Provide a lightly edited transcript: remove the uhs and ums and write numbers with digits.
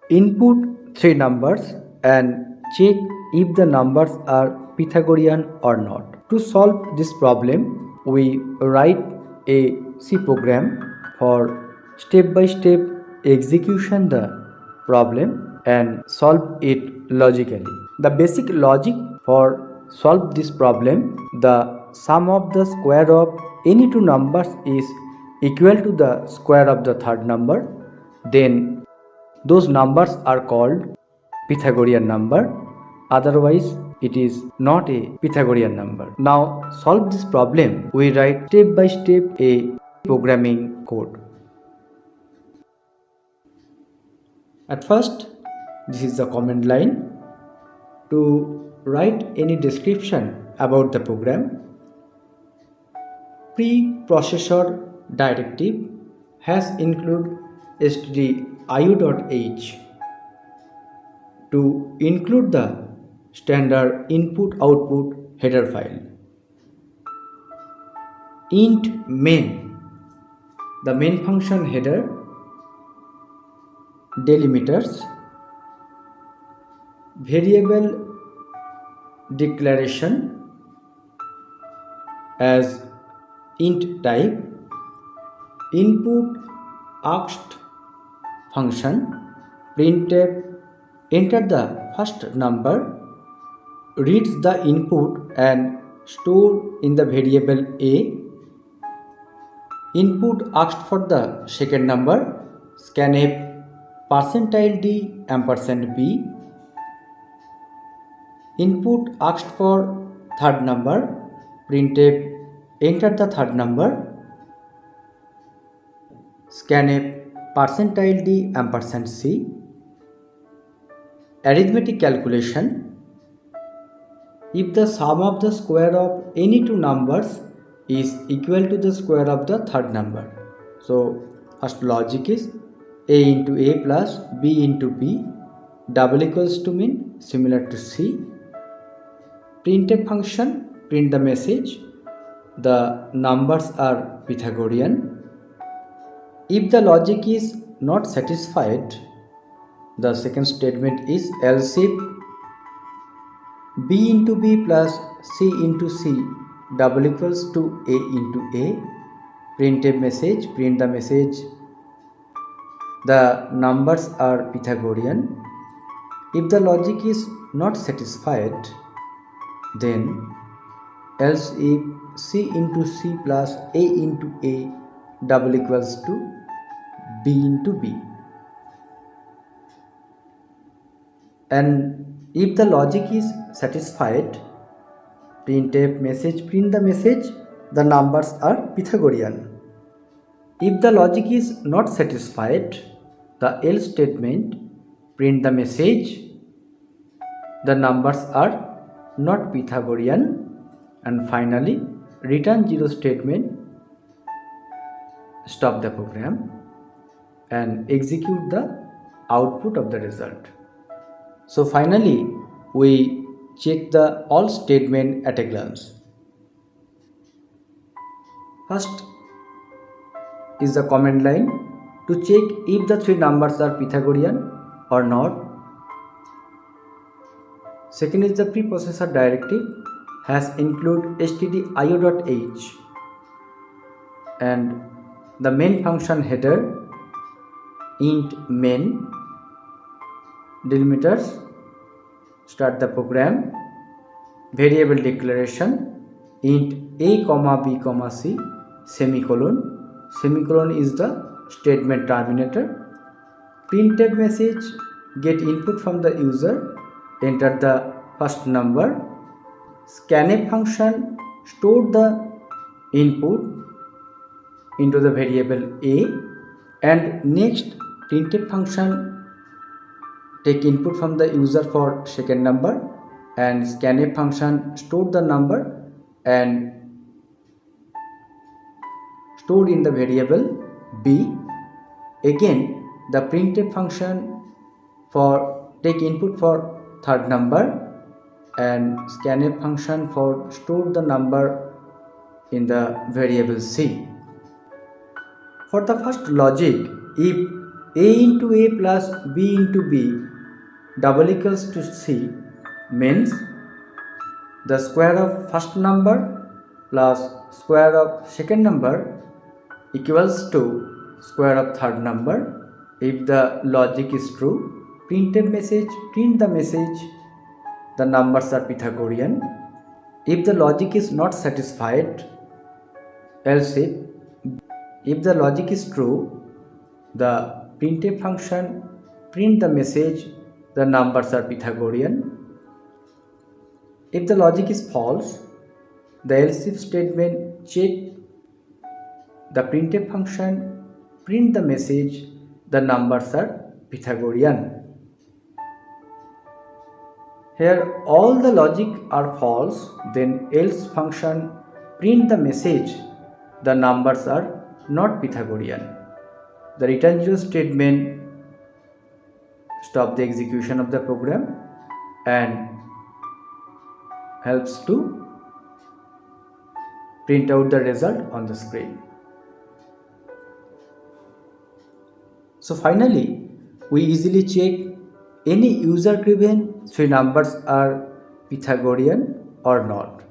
Input three numbers and check if the numbers are Pythagorean or not. To solve this problem, we write a C program for step by step execution the problem and solve it logically. The basic logic for solve this problem, the sum of the square of any two numbers is equal to the square of the third number, then those numbers are called Pythagorean number, otherwise it is not a Pythagorean number. Now solve this problem, we write step by step a programming code. At first, this is the command line. To write any description about the program, preprocessor directive has include stdio.h to include the standard input output header file. Int main, the main function header, delimiters, variable declaration as int type, input asked function, printf, enter the first number, reads the input and store in the variable a, input asked for the second number, scanf %d ampersand b, input asked for third number, printf, enter the third number, scanf %d ampersand c, arithmetic calculation. If the sum of the square of any two numbers is equal to the square of the third number. So first logic is a into a plus b into b double equals to mean similar to c. Printf function, print the message, the numbers are Pythagorean. If the logic is not satisfied, the second statement is else if b into b plus c into c double equals to a into a, printf message, print the message, the numbers are Pythagorean. If the logic is not satisfied, then else if c into c plus a into a double equals to b into b. And if the logic is satisfied, printf message, print the message, the numbers are Pythagorean. If the logic is not satisfied, the else statement, print the message, the numbers are not Pythagorean, and finally return 0 statement, stop the program and execute the output of the result. So finally we check the all statement at a glance. First is the command line to check if the three numbers are Pythagorean or not. Second is the preprocessor directive has include stdio.h and the main function header, int main, delimiters, start the program, variable declaration, int a comma b comma c, semicolon, semicolon is the statement terminator, printf message, get input from the user, enter the first number, scanf function, store the input into the variable a, and next printf function take input from the user for second number, and scanf function store the number and stored in the variable b. Again the printf function for take input for third number and scanf function for store the number in the variable c. For the first logic, if A into A plus B into B double equals to C means the square of first number plus square of second number equals to square of third number. If the logic is true, printed message, print the message, the numbers are Pythagorean. If the logic is not satisfied, else if the logic is true, the printf function, print the message, the numbers are Pythagorean. If the logic is false, the else if statement, check the printf function, print the message, the numbers are Pythagorean. Here all the logic are false, then else function, print the message, the numbers are not Pythagorean. The return 0 statement stop the execution of the program and helps to print out the result on the screen. So finally, we easily check any user given three numbers are Pythagorean or not.